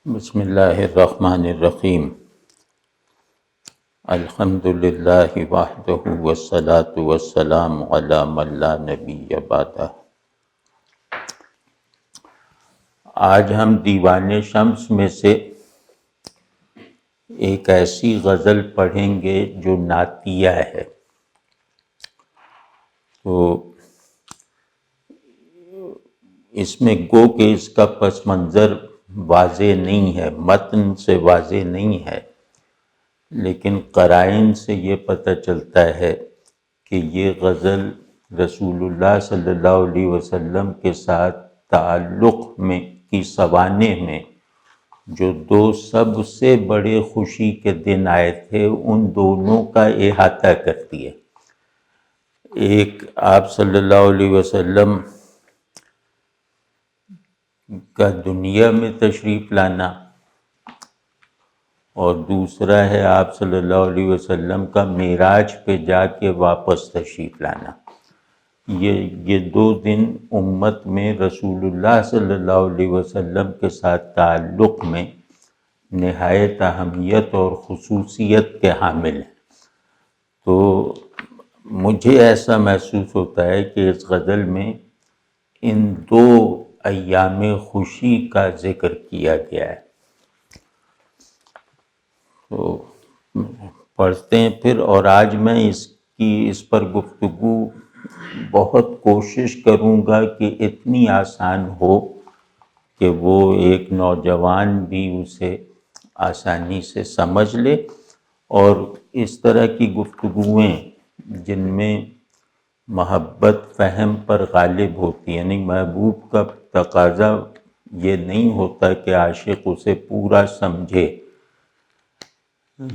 بسم اللہ الرحمن الرحیم۔ الحمد للہ وحدہ والصلاة والسلام علی من لا نبی بعدہ۔ آج ہم دیوان شمس میں سے ایک ایسی غزل پڑھیں گے جو نعتیہ ہے۔ تو اس میں گو کہ اس کا پس منظر واضح نہیں ہے، متن سے واضح نہیں ہے، لیکن قرائن سے یہ پتہ چلتا ہے کہ یہ غزل رسول اللہ صلی اللہ علیہ وسلم کے ساتھ تعلق میں کی سوانح میں جو دو سب سے بڑے خوشی کے دن آئے تھے ان دونوں کا احاطہ کرتی ہے۔ ایک آپ صلی اللہ علیہ وسلم کا دنیا میں تشریف لانا اور دوسرا ہے آپ صلی اللہ علیہ وسلم کا معراج پہ جا کے واپس تشریف لانا۔ یہ دو دن امت میں رسول اللہ صلی اللہ علیہ وسلم کے ساتھ تعلق میں نہایت اہمیت اور خصوصیت کے حامل ہیں۔ تو مجھے ایسا محسوس ہوتا ہے کہ اس غزل میں ان دو ایام خوشی کا ذکر کیا گیا ہے۔ تو پڑھتے ہیں پھر، اور آج میں اس پر گفتگو بہت کوشش کروں گا کہ اتنی آسان ہو کہ وہ ایک نوجوان بھی اسے آسانی سے سمجھ لے، اور اس طرح کی گفتگویں جن میں محبت فہم پر غالب ہوتی ہے، یعنی محبوب کا تقاضا یہ نہیں ہوتا کہ عاشق اسے پورا سمجھے،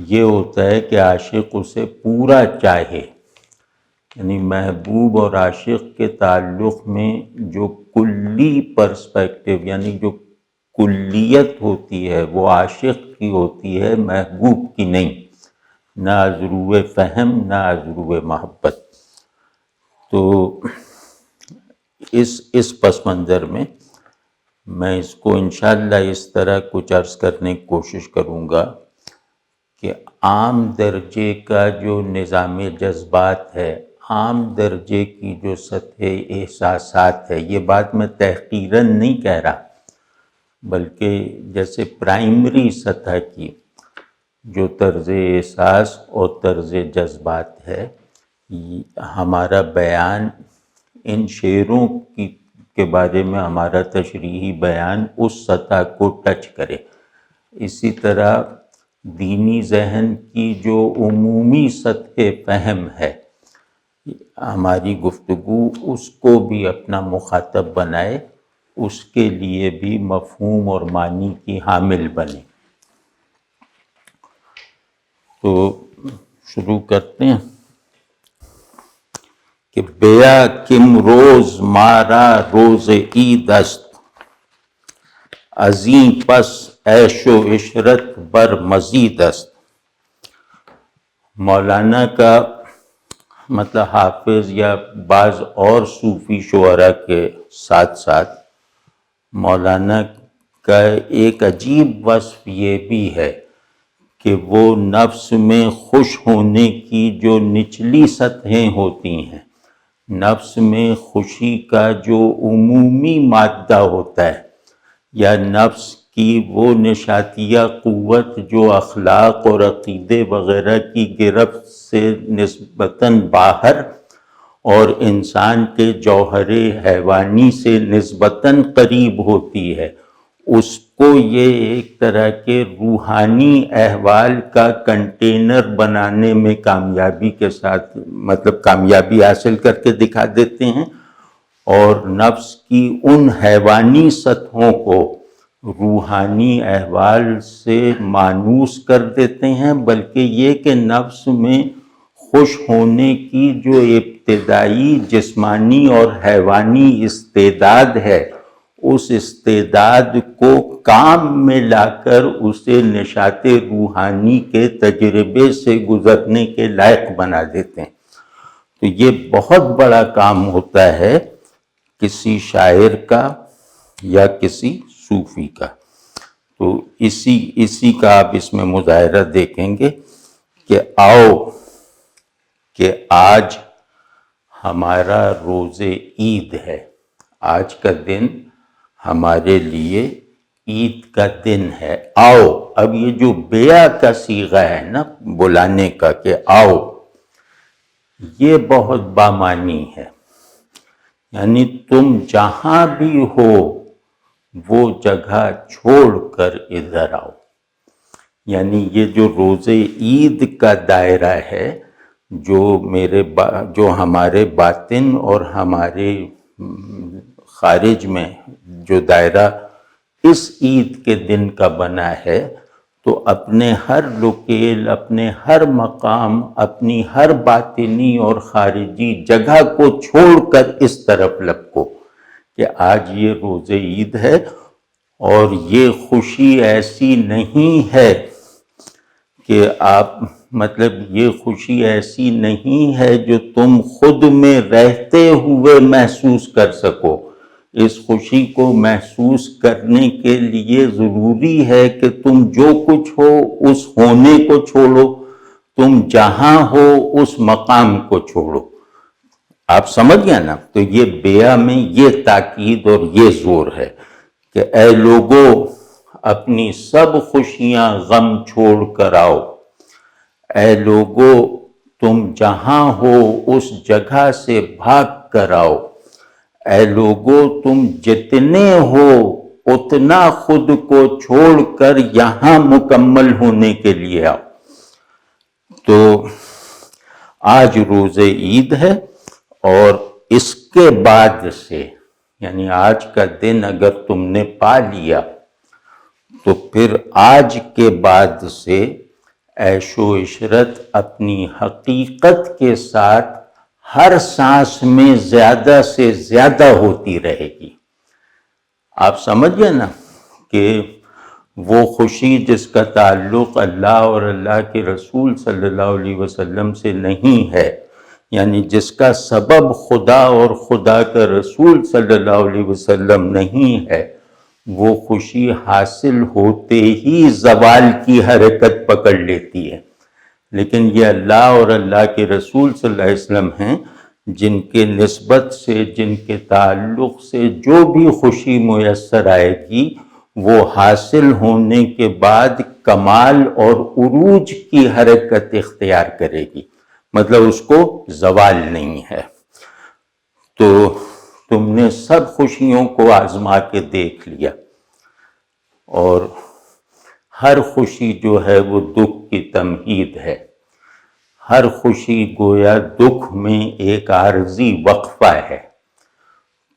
یہ ہوتا ہے کہ عاشق اسے پورا چاہے۔ یعنی محبوب اور عاشق کے تعلق میں جو کلی پرسپیکٹو یعنی جو کلیت ہوتی ہے وہ عاشق کی ہوتی ہے، محبوب کی نہیں، نہ از روئے فہم نہ از روئے محبت۔ تو اس پس منظر میں اس کو انشاءاللہ اس طرح کچھ عرض کرنے کی کوشش کروں گا کہ عام درجے کا جو نظام جذبات ہے، عام درجے کی جو سطح احساسات ہے، یہ بات میں تحقیراً نہیں کہہ رہا، بلکہ جیسے پرائمری سطح کی جو طرز احساس اور طرز جذبات ہے، ہمارا بیان ان شعروں کے بارے میں ہمارا تشریحی بیان اس سطح کو ٹچ کرے۔ اسی طرح دینی ذہن کی جو عمومی سطح فہم ہے، ہماری گفتگو اس کو بھی اپنا مخاطب بنائے، اس کے لیے بھی مفہوم اور معنی کی حامل بنے۔ تو شروع کرتے ہیں کہ بیا کم روز مارا روز عید است، ازیں پس عیش و عشرت بر مزید است۔ مولانا کا مطلب حافظ یا بعض اور صوفی شعراء کے ساتھ ساتھ مولانا کا ایک عجیب وصف یہ بھی ہے کہ وہ نفس میں خوش ہونے کی جو نچلی سطحیں ہوتی ہیں، نفس میں خوشی کا جو عمومی مادہ ہوتا ہے، یا نفس کی وہ نشاتیہ قوت جو اخلاق اور عقیدے وغیرہ کی گرفت سے نسبتاً باہر اور انسان کے جوہر حیوانی سے نسبتاً قریب ہوتی ہے، اس کو یہ ایک طرح کے روحانی احوال کا کنٹینر بنانے میں کامیابی کے ساتھ مطلب کامیابی حاصل کر کے دکھا دیتے ہیں، اور نفس کی ان حیوانی سطحوں کو روحانی احوال سے مانوس کر دیتے ہیں، بلکہ یہ کہ نفس میں خوش ہونے کی جو ابتدائی جسمانی اور حیوانی استعداد ہے، اس استعداد کو کام میں لا کر اسے نشاط روحانی کے تجربے سے گزرنے کے لائق بنا دیتے ہیں۔ تو یہ بہت بڑا کام ہوتا ہے کسی شاعر کا یا کسی صوفی کا۔ تو اسی کا آپ اس میں مظاہرہ دیکھیں گے کہ آؤ کہ آج ہمارا روز عید ہے، آج کا دن ہمارے لیے عید کا دن ہے، آؤ۔ اب یہ جو بیع کا صیغہ ہے نا بلانے کا کہ آؤ، یہ بہت بامانی ہے، یعنی تم جہاں بھی ہو وہ جگہ چھوڑ کر ادھر آؤ۔ یعنی یہ جو روز عید کا دائرہ ہے، جو ہمارے باطن اور ہمارے خارج میں جو دائرہ اس عید کے دن کا بنا ہے، تو اپنے ہر لوکیل، اپنے ہر مقام، اپنی ہر باطنی اور خارجی جگہ کو چھوڑ کر اس طرف لپکو کہ آج یہ روز عید ہے، اور یہ خوشی ایسی نہیں ہے کہ یہ خوشی ایسی نہیں ہے جو تم خود میں رہتے ہوئے محسوس کر سکو۔ اس خوشی کو محسوس کرنے کے لیے ضروری ہے کہ تم جو کچھ ہو اس ہونے کو چھوڑو، تم جہاں ہو اس مقام کو چھوڑو۔ آپ سمجھ گیا نا؟ تو یہ بیع میں یہ تاکید اور یہ زور ہے کہ اے لوگو، اپنی سب خوشیاں غم چھوڑ کر آؤ، اے لوگو تم جہاں ہو اس جگہ سے بھاگ کر آؤ، اے لوگو تم جتنے ہو اتنا خود کو چھوڑ کر یہاں مکمل ہونے کے لیے آؤ۔ تو آج روز عید ہے، اور اس کے بعد سے یعنی آج کا دن اگر تم نے پا لیا تو پھر آج کے بعد سے عیش و عشرت اپنی حقیقت کے ساتھ ہر سانس میں زیادہ سے زیادہ ہوتی رہے گی۔ آپ سمجھ گئے نا کہ وہ خوشی جس کا تعلق اللہ اور اللہ کے رسول صلی اللہ علیہ وسلم سے نہیں ہے، یعنی جس کا سبب خدا اور خدا کا رسول صلی اللہ علیہ وسلم نہیں ہے، وہ خوشی حاصل ہوتے ہی زوال کی حرکت پکڑ لیتی ہے۔ لیکن یہ اللہ اور اللہ کے رسول صلی اللہ علیہ وسلم ہیں جن کے نسبت سے، جن کے تعلق سے جو بھی خوشی میسر آئے گی، وہ حاصل ہونے کے بعد کمال اور عروج کی حرکت اختیار کرے گی، مطلب اس کو زوال نہیں ہے۔ تو تم نے سب خوشیوں کو آزما کے دیکھ لیا، اور ہر خوشی جو ہے وہ دکھ کی تمہید ہے، ہر خوشی گویا دکھ میں ایک عارضی وقفہ ہے۔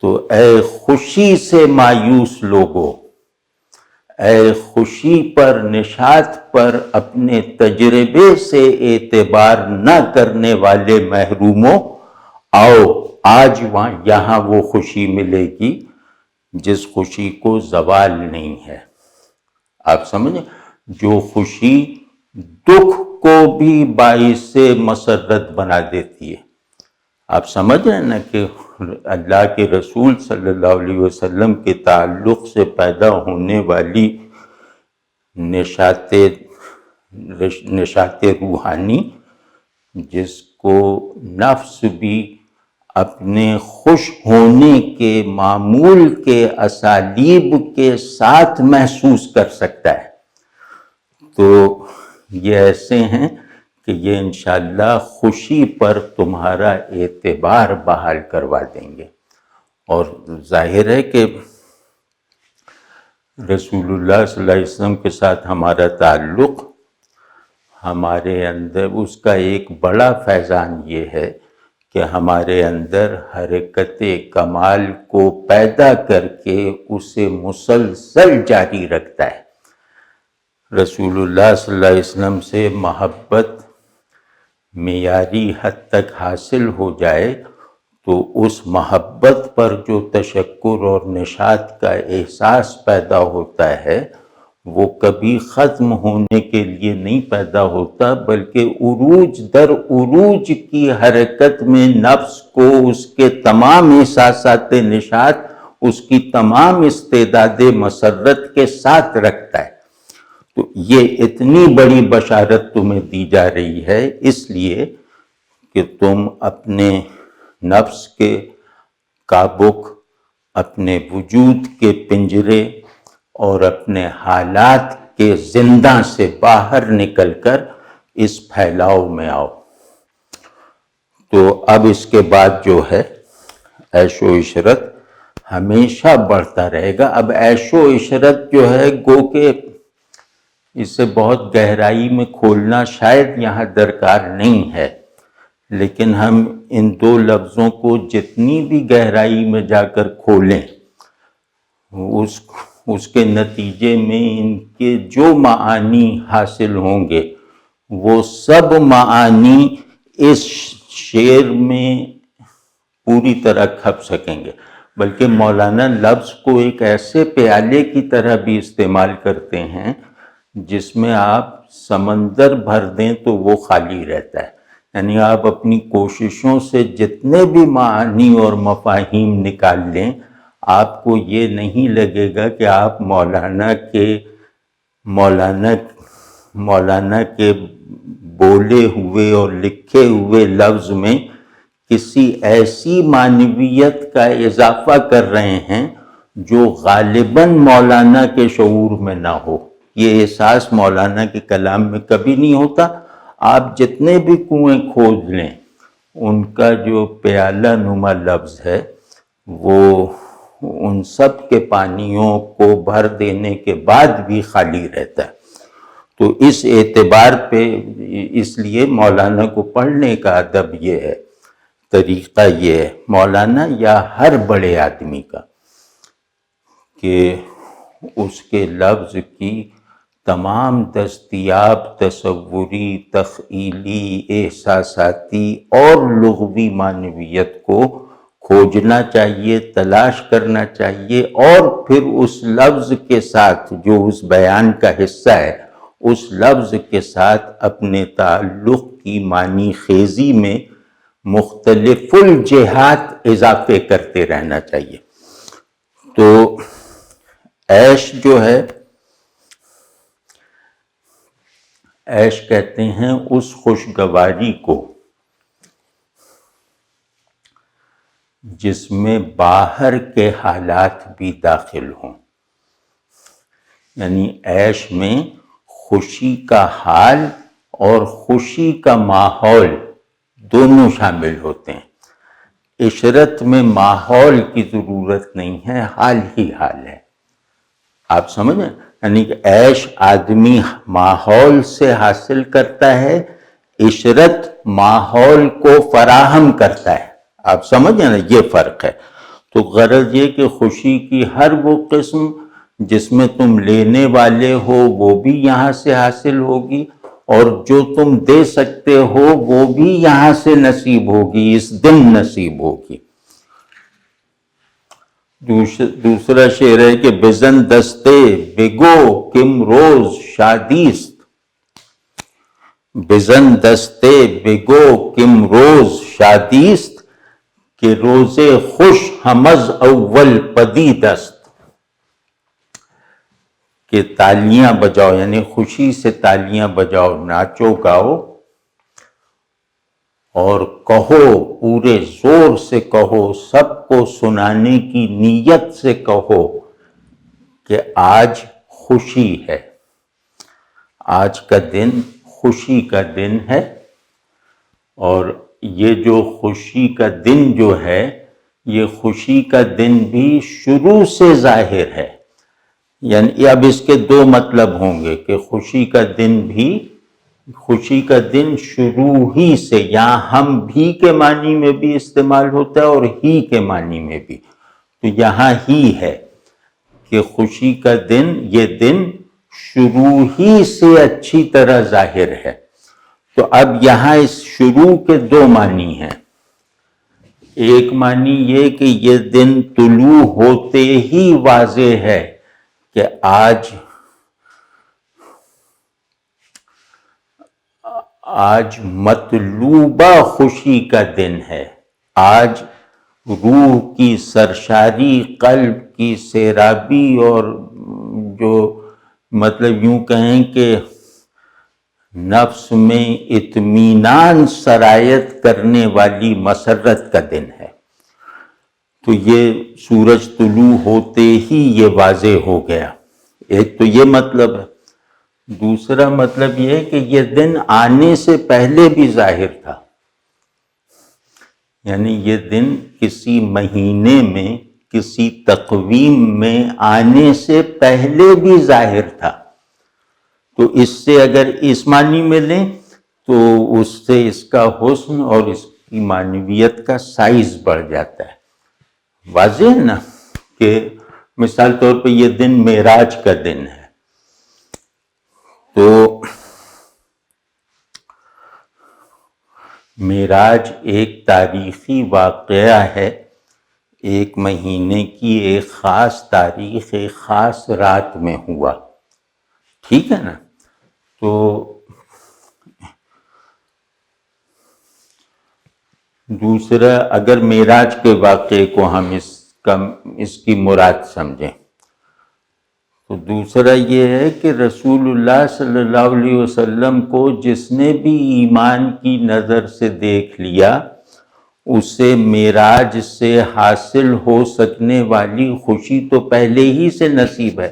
تو اے خوشی سے مایوس لوگو، اے خوشی پر، نشاط پر اپنے تجربے سے اعتبار نہ کرنے والے محروموں، آؤ آج یہاں وہ خوشی ملے گی جس خوشی کو زوال نہیں ہے۔ آپ سمجھیں؟ جو خوشی دکھ کو بھی باعث مسرت بنا دیتی ہے۔ آپ سمجھ رہے ہیں نا کہ اللہ کے رسول صلی اللہ علیہ وسلم کے تعلق سے پیدا ہونے والی نشاط روحانی، جس کو نفس بھی اپنے خوش ہونے کے معمول کے اسالیب کے ساتھ محسوس کر سکتا ہے، تو یہ ایسے ہیں کہ یہ انشاءاللہ خوشی پر تمہارا اعتبار بحال کروا دیں گے۔ اور ظاہر ہے کہ رسول اللہ صلی اللہ علیہ وسلم کے ساتھ ہمارا تعلق، ہمارے اندر اس کا ایک بڑا فیضان یہ ہے کہ ہمارے اندر حرکت کمال کو پیدا کر کے اسے مسلسل جاری رکھتا ہے۔ رسول اللہ صلی اللہ علیہ وسلم سے محبت معیاری حد تک حاصل ہو جائے تو اس محبت پر جو تشکر اور نشاط کا احساس پیدا ہوتا ہے، وہ کبھی ختم ہونے کے لیے نہیں پیدا ہوتا، بلکہ عروج در عروج کی حرکت میں نفس کو اس کے تمام احساسات نشاط اس کی تمام استعداد مسرت کے ساتھ رکھتا ہے۔ تو یہ اتنی بڑی بشارت تمہیں دی جا رہی ہے اس لیے کہ تم اپنے نفس کے کابک، اپنے وجود کے پنجرے اور اپنے حالات کے زندہ سے باہر نکل کر اس پھیلاؤ میں آؤ۔ تو اب اس کے بعد جو ہے عیش و عشرت ہمیشہ بڑھتا رہے گا۔ اب عیش و عشرت جو ہے گو کہ اسے بہت گہرائی میں کھولنا شاید یہاں درکار نہیں ہے، لیکن ہم ان دو لفظوں کو جتنی بھی گہرائی میں جا کر کھولیں اس کے نتیجے میں ان کے جو معانی حاصل ہوں گے وہ سب معانی اس شعر میں پوری طرح کھپ سکیں گے۔ بلکہ مولانا لفظ کو ایک ایسے پیالے کی طرح بھی استعمال کرتے ہیں جس میں آپ سمندر بھر دیں تو وہ خالی رہتا ہے، یعنی آپ اپنی کوششوں سے جتنے بھی معانی اور مفاہیم نکال لیں آپ کو یہ نہیں لگے گا کہ آپ مولانا کے بولے ہوئے اور لکھے ہوئے لفظ میں کسی ایسی معنویت کا اضافہ کر رہے ہیں جو غالباً مولانا کے شعور میں نہ ہو۔ یہ احساس مولانا کے کلام میں کبھی نہیں ہوتا۔ آپ جتنے بھی کنویں کھود لیں ان کا جو پیالہ نما لفظ ہے وہ ان سب کے پانیوں کو بھر دینے کے بعد بھی خالی رہتا ہے۔ تو اس اعتبار پہ اس لیے مولانا کو پڑھنے کا ادب یہ ہے، طریقہ یہ ہے مولانا یا ہر بڑے آدمی کا کہ اس کے لفظ کی تمام دستیاب تصوری، تخیلی، احساساتی اور لغوی معنویت کو کھوجنا چاہیے، تلاش کرنا چاہیے، اور پھر اس لفظ کے ساتھ جو اس بیان کا حصہ ہے اس لفظ کے ساتھ اپنے تعلق کی معنی خیزی میں مختلف الجہات اضافے کرتے رہنا چاہیے۔ تو عیش جو ہے، عیش کہتے ہیں اس خوشگواری کو جس میں باہر کے حالات بھی داخل ہوں، یعنی عیش میں خوشی کا حال اور خوشی کا ماحول دونوں شامل ہوتے ہیں۔ عشرت میں ماحول کی ضرورت نہیں ہے، حال ہی حال ہے۔ آپ سمجھیں، یعنی کہ عیش آدمی ماحول سے حاصل کرتا ہے، عشرت ماحول کو فراہم کرتا ہے۔ آپ سمجھیں نا، یہ فرق ہے۔ تو غرض یہ کہ خوشی کی ہر وہ قسم جس میں تم لینے والے ہو وہ بھی یہاں سے حاصل ہوگی، اور جو تم دے سکتے ہو وہ بھی یہاں سے نصیب ہوگی، اس دن نصیب ہوگی۔ دوسرا شعر ہے کہ بزن دستے بگو کم روز شادیست، بزن دستے بگو کم روز شادیست، کہ روز خوش ہم از اول پدید است، کہ تالیاں بجاؤ، یعنی خوشی سے تالیاں بجاؤ، ناچو گاؤ اور کہو، پورے زور سے کہو، سب کو سنانے کی نیت سے کہو کہ آج خوشی ہے، آج کا دن خوشی کا دن ہے۔ اور یہ جو خوشی کا دن جو ہے، یہ خوشی کا دن بھی شروع سے ظاہر ہے، یعنی اب اس کے دو مطلب ہوں گے کہ خوشی کا دن بھی، خوشی کا دن شروع ہی سے، یہاں ہم بھی کے معنی میں بھی استعمال ہوتا ہے اور ہی کے معنی میں بھی، تو یہاں ہی ہے کہ خوشی کا دن، یہ دن شروع ہی سے اچھی طرح ظاہر ہے۔ تو اب یہاں اس شروع کے دو معنی ہیں۔ ایک معنی یہ کہ یہ دن طلوع ہوتے ہی واضح ہے کہ آج مطلوبہ خوشی کا دن ہے، آج روح کی سرشاری، قلب کی سیرابی، اور جو مطلب یوں کہیں کہ نفس میں اطمینان سرایت کرنے والی مسرت کا دن ہے۔ تو یہ سورج طلوع ہوتے ہی یہ واضح ہو گیا۔ ایک تو یہ مطلب ہے۔ دوسرا مطلب یہ ہے کہ یہ دن آنے سے پہلے بھی ظاہر تھا، یعنی یہ دن کسی مہینے میں، کسی تقویم میں آنے سے پہلے بھی ظاہر تھا۔ تو اس سے اگر اس معنی میں لیں تو اس سے اس کا حسن اور اس کی معنویت کا سائز بڑھ جاتا ہے۔ واضح ہے نا کہ مثال طور پہ یہ دن معراج کا دن ہے، تو معراج ایک تاریخی واقعہ ہے، ایک مہینے کی ایک خاص تاریخ، ایک خاص رات میں ہوا، ٹھیک ہے نا۔ تو دوسرا، اگر معراج کے واقعے کو ہم اس کی مراد سمجھیں تو دوسرا یہ ہے کہ رسول اللہ صلی اللہ علیہ وسلم کو جس نے بھی ایمان کی نظر سے دیکھ لیا، اسے معراج سے حاصل ہو سکنے والی خوشی تو پہلے ہی سے نصیب ہے۔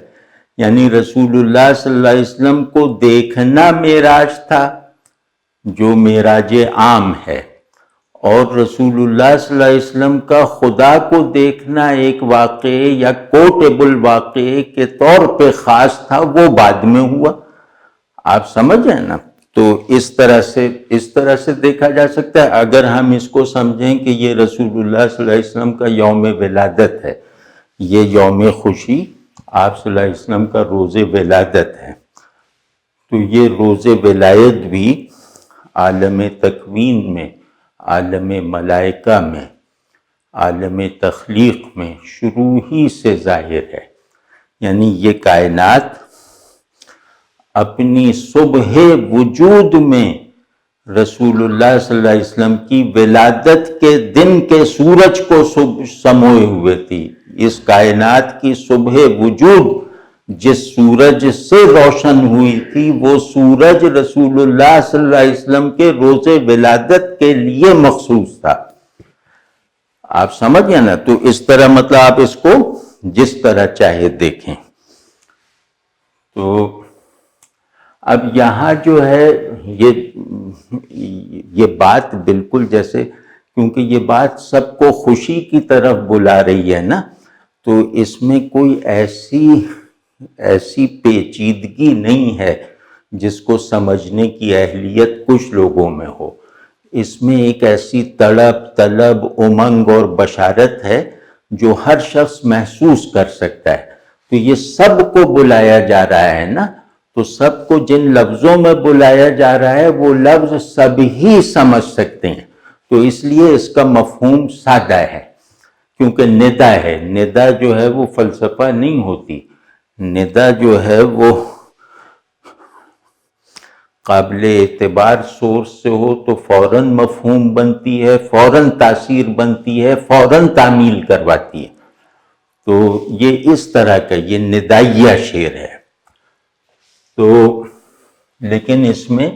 یعنی رسول اللہ صلی اللہ علیہ وسلم کو دیکھنا معراج تھا، جو معراج عام ہے، اور رسول اللہ صلی اللہ علیہ وسلم کا خدا کو دیکھنا ایک واقعے یا کوٹیبل واقعے کے طور پہ خاص تھا، وہ بعد میں ہوا۔ آپ سمجھ رہے ہیں نا؟ تو اس طرح سے دیکھا جا سکتا ہے۔ اگر ہم اس کو سمجھیں کہ یہ رسول اللہ صلی اللہ علیہ وسلم کا یوم ولادت ہے، یہ یوم خوشی آپ صلی اللہ علیہ وسلم کا روز ولادت ہے، تو یہ روز ولایت بھی عالم تکوین میں، عالم ملائکہ میں، عالم تخلیق میں شروع ہی سے ظاہر ہے۔ یعنی یہ کائنات اپنی صبح وجود میں رسول اللہ صلی اللہ علیہ وسلم کی ولادت کے دن کے سورج کو سموئے ہوئے تھی۔ اس کائنات کی صبح وجود جس سورج سے روشن ہوئی تھی، وہ سورج رسول اللہ صلی اللہ علیہ وسلم کے روز ولادت کے لیے مخصوص تھا۔ آپ سمجھ گئے نا؟ تو اس طرح مطلب آپ اس کو جس طرح چاہے دیکھیں۔ تو اب یہاں جو ہے یہ بات بالکل جیسے، کیونکہ یہ بات سب کو خوشی کی طرف بلا رہی ہے نا، تو اس میں کوئی ایسی پیچیدگی نہیں ہے جس کو سمجھنے کی اہلیت کچھ لوگوں میں ہو۔ اس میں ایک ایسی طلب، امنگ اور بشارت ہے جو ہر شخص محسوس کر سکتا ہے۔ تو یہ سب کو بلایا جا رہا ہے نا، تو سب کو جن لفظوں میں بلایا جا رہا ہے وہ لفظ سب ہی سمجھ سکتے ہیں، تو اس لیے اس کا مفہوم سادہ ہے، کیونکہ ندا ہے۔ ندا جو ہے وہ فلسفہ نہیں ہوتی، ندا جو ہے وہ قابل اعتبار سورس سے ہو تو فوراً مفہوم بنتی ہے، فوراً تاثیر بنتی ہے، فوراً تعمیل کرواتی ہے۔ تو یہ اس طرح کا یہ ندائیہ شعر ہے۔ تو لیکن اس میں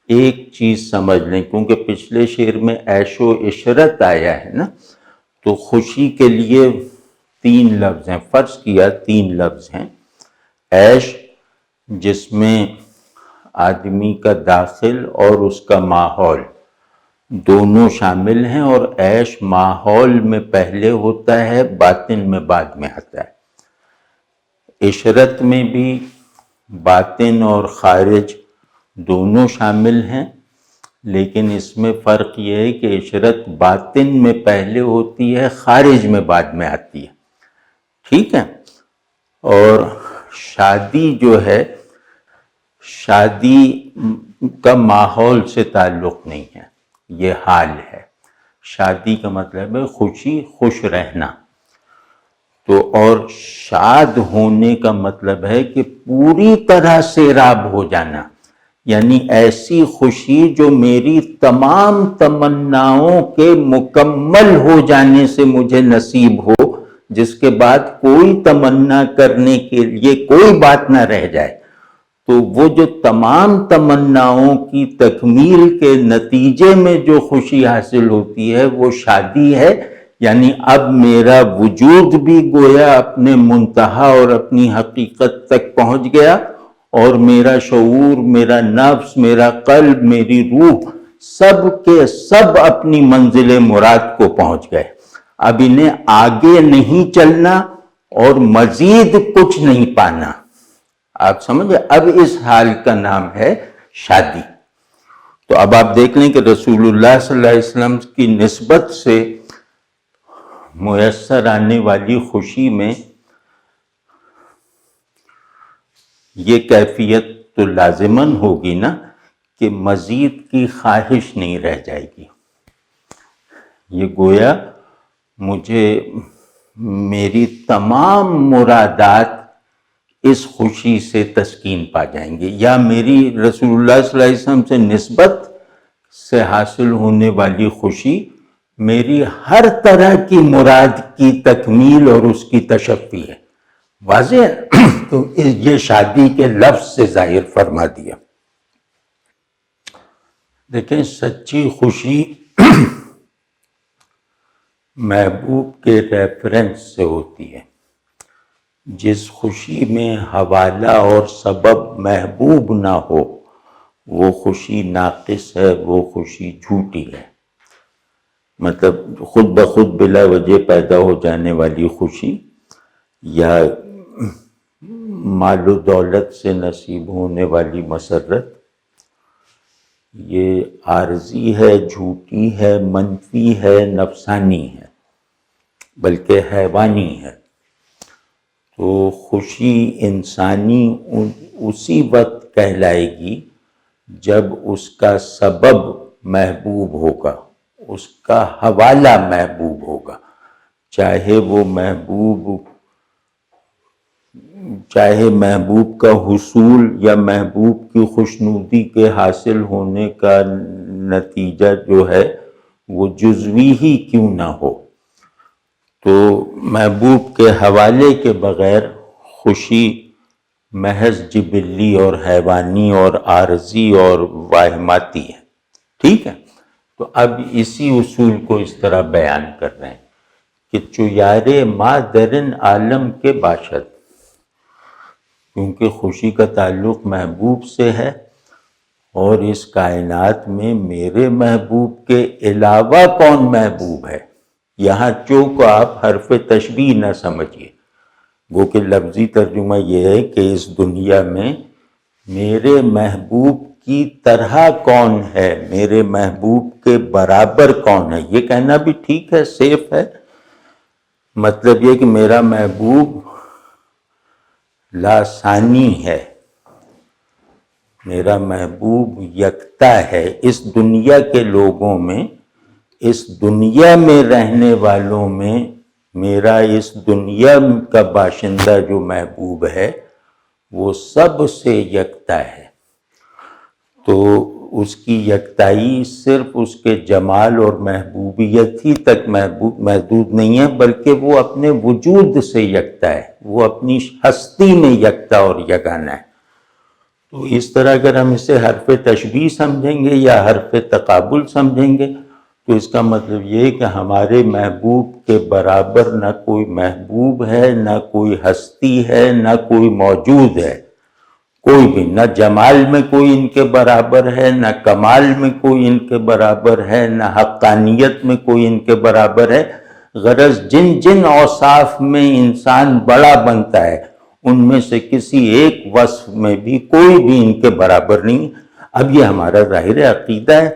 ایک چیز سمجھ لیں، کیونکہ پچھلے شعر میں عیش و عشرت آیا ہے نا، تو خوشی کے لیے 3 لفظ ہیں، فرض کیا 3 لفظ ہیں۔ عیش جس میں آدمی کا داخل اور اس کا ماحول دونوں شامل ہیں، اور عیش ماحول میں پہلے ہوتا ہے، باطن میں بعد میں آتا ہے۔ عشرت میں بھی باطن اور خارج دونوں شامل ہیں، لیکن اس میں فرق یہ ہے کہ عشرت باطن میں پہلے ہوتی ہے، خارج میں بعد میں آتی ہے، ٹھیک ہے۔ اور شادی جو ہے، شادی کا ماحول سے تعلق نہیں ہے، یہ حال ہے۔ شادی کا مطلب ہے خوشی، خوش رہنا۔ تو اور شاد ہونے کا مطلب ہے کہ پوری طرح سیراب ہو جانا، یعنی ایسی خوشی جو میری تمام تمناؤں کے مکمل ہو جانے سے مجھے نصیب ہو، جس کے بعد کوئی تمنا کرنے کے لیے کوئی بات نہ رہ جائے۔ تو وہ جو تمام تمناؤں کی تکمیل کے نتیجے میں جو خوشی حاصل ہوتی ہے وہ شادی ہے۔ یعنی اب میرا وجود بھی گویا اپنے منتہا اور اپنی حقیقت تک پہنچ گیا، اور میرا شعور، میرا نفس، میرا قلب، میری روح، سب کے سب اپنی منزل مراد کو پہنچ گئے۔ اب انہیں آگے نہیں چلنا اور مزید کچھ نہیں پانا۔ آپ سمجھے؟ اب اس حال کا نام ہے شادی۔ تو اب آپ دیکھ لیں کہ رسول اللہ صلی اللہ علیہ وسلم کی نسبت سے میسر آنے والی خوشی میں یہ کیفیت تو لازماً ہوگی نا کہ مزید کی خواہش نہیں رہ جائے گی۔ یہ گویا مجھے میری تمام مرادات اس خوشی سے تسکین پا جائیں گے، یا میری رسول اللہ صلی اللہ علیہ وسلم سے نسبت سے حاصل ہونے والی خوشی میری ہر طرح کی مراد کی تکمیل اور اس کی تشفی ہے۔ واضح ہے؟ تو یہ شادی کے لفظ سے ظاہر فرما دیا۔ دیکھیں، سچی خوشی محبوب کے ریفرنس سے ہوتی ہے۔ جس خوشی میں حوالہ اور سبب محبوب نہ ہو وہ خوشی ناقص ہے، وہ خوشی جھوٹی ہے۔ مطلب خود بخود بلا وجہ پیدا ہو جانے والی خوشی یا مال و دولت سے نصیب ہونے والی مسرت، یہ عارضی ہے، جھوٹی ہے، منفی ہے، نفسانی ہے، بلکہ حیوانی ہے۔ تو خوشی انسانی اسی وقت کہلائے گی جب اس کا سبب محبوب ہوگا، اس کا حوالہ محبوب ہوگا، چاہے محبوب کا حصول یا محبوب کی خوشنودی کے حاصل ہونے کا نتیجہ جو ہے وہ جزوی ہی کیوں نہ ہو۔ تو محبوب کے حوالے کے بغیر خوشی محض جبلی اور حیوانی اور عارضی اور واہماتی ہے۔ ٹھیک ہے؟ تو اب اسی اصول کو اس طرح بیان کر رہے ہیں کہ چیار مادرن عالم کے باشد، کیونکہ خوشی کا تعلق محبوب سے ہے، اور اس کائنات میں میرے محبوب کے علاوہ کون محبوب ہے؟ یہاں چو کو آپ حرف تشبیہ نہ سمجھیے، گو کہ لفظی ترجمہ یہ ہے کہ اس دنیا میں میرے محبوب کی طرح کون ہے، میرے محبوب کے برابر کون ہے۔ یہ کہنا بھی ٹھیک ہے، سیف ہے۔ مطلب یہ کہ میرا محبوب لاسانی ہے، میرا محبوب یکتا ہے۔ اس دنیا کے لوگوں میں، اس دنیا میں رہنے والوں میں، میرا اس دنیا کا باشندہ جو محبوب ہے وہ سب سے یکتا ہے۔ تو اس کی یکتائی صرف اس کے جمال اور محبوبیت ہی تک محدود نہیں ہے، بلکہ وہ اپنے وجود سے یکتا ہے، وہ اپنی ہستی میں یکتا اور یگانہ ہے۔ تو اس طرح اگر ہم اسے حرف تشبیہ سمجھیں گے یا حرف تقابل سمجھیں گے تو اس کا مطلب یہ کہ ہمارے محبوب کے برابر نہ کوئی محبوب ہے، نہ کوئی ہستی ہے، نہ کوئی موجود ہے، کوئی بھی، نہ جمال میں کوئی ان کے برابر ہے، نہ کمال میں کوئی ان کے برابر ہے، نہ حقانیت میں کوئی ان کے برابر ہے۔ غرض جن جن اوصاف میں انسان بڑا بنتا ہے ان میں سے کسی ایک وصف میں بھی کوئی بھی ان کے برابر نہیں۔ اب یہ ہمارا ظاہر عقیدہ ہے۔